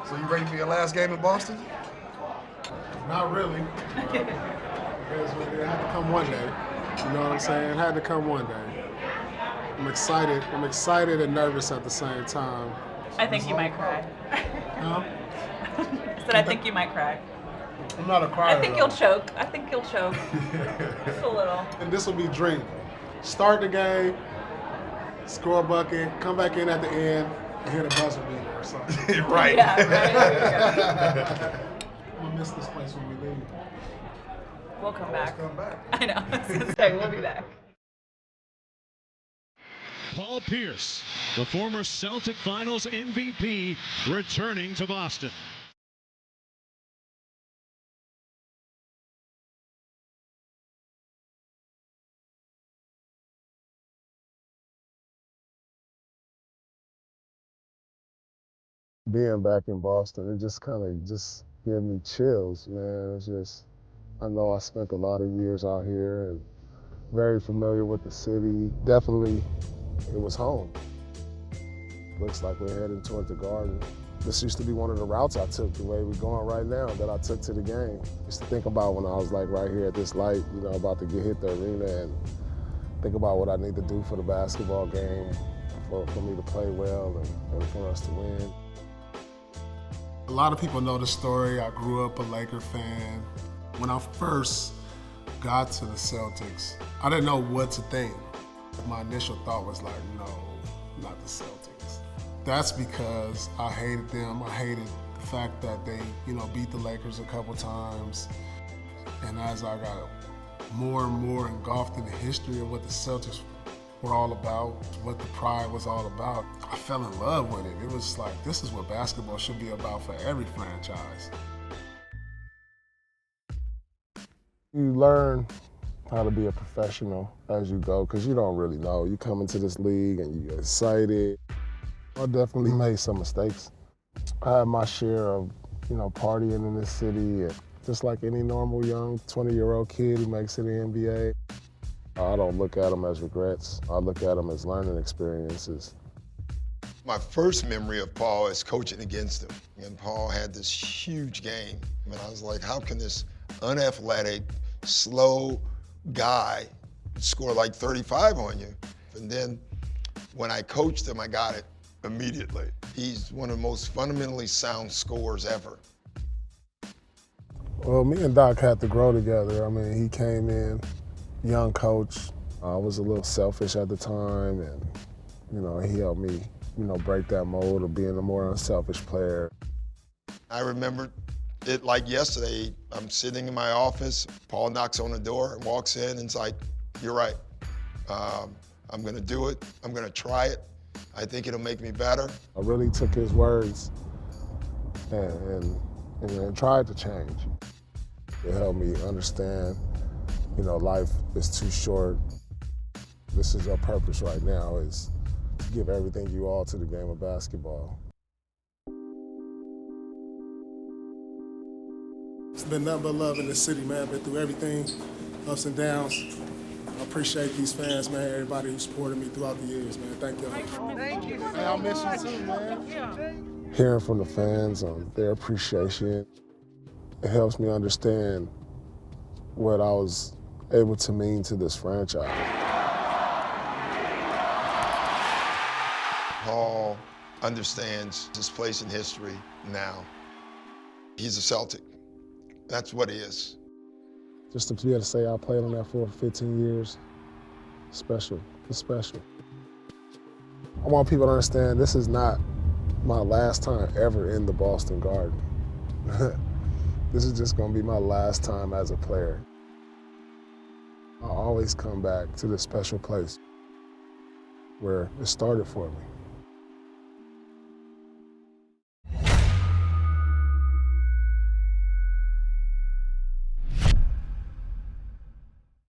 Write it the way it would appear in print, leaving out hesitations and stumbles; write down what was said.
So you ready for your last game in Boston? Not really. Because it had to come one day. You know what I'm saying? It had to come one day. I'm excited. I'm excited and nervous at the same time. I think you might cry. Huh? I think you might cry. I'm not a crier. I think you'll choke. I think you'll choke. Just a little. And this will be dream. Start the game, score a bucket, come back in at the end, and hit a buzzer beater or something. Right. Yeah, right. I'm gonna miss this place when we leave. We'll come back. Come back. I know. I was gonna say, we'll be back. Paul Pierce, the former Celtic Finals MVP, returning to Boston. Being back in Boston, it just kind of just gave me chills, man. It's just, I know I spent a lot of years out here and very familiar with the city. Definitely, it was home. Looks like we're heading toward the Garden. This used to be one of the routes I took, the way we're going right now, that I took to the game. Used to think about when I was like right here at this light, you know, about to hit the arena and think about what I need to do for the basketball game, for me to play well and for us to win. A lot of people know the story. I grew up a Laker fan. When I first got to the Celtics, I didn't know what to think. My initial thought was like, no, not the Celtics. That's because I hated them. I hated the fact that they, beat the Lakers a couple times. And as I got more and more engulfed in the history of what the Celtics were all about, what the pride was all about, I fell in love with it. It was like, this is what basketball should be about for every franchise. You learn how to be a professional as you go, because you don't really know. You come into this league and you get excited. I definitely made some mistakes. I had my share of, partying in this city, and just like any normal young 20-year-old kid who makes it in the NBA. I don't look at them as regrets. I look at them as learning experiences. My first memory of Paul is coaching against him. And Paul had this huge game. And I was like, how can this unathletic, slow guy score like 35 on you? And then when I coached him, I got it immediately. He's one of the most fundamentally sound scorers ever. Well, me and Doc had to grow together. I mean, he came in, young coach. I was a little selfish at the time, and, he helped me, break that mold of being a more unselfish player. I remember it like yesterday. I'm sitting in my office, Paul knocks on the door and walks in and it's like, you're right. I'm gonna do it, I'm gonna try it. I think it'll make me better. I really took his words and tried to change. It helped me understand, life is too short. This is your purpose right now, is to give everything you all to the game of basketball. It's been nothing but love in the city, man. Been through everything, ups and downs. I appreciate these fans, man, everybody who supported me throughout the years, man. Thank y'all. Thank you. Hey, I miss you too, man. Hearing from the fans on their appreciation, it helps me understand what I was able to mean to this franchise. Paul understands his place in history now. He's a Celtic. That's what he is. Just to be able to say I played on that floor for 15 years, special. It's special. I want people to understand this is not my last time ever in the Boston Garden. This is just gonna be my last time as a player. I'll always come back to this special place where it started for me.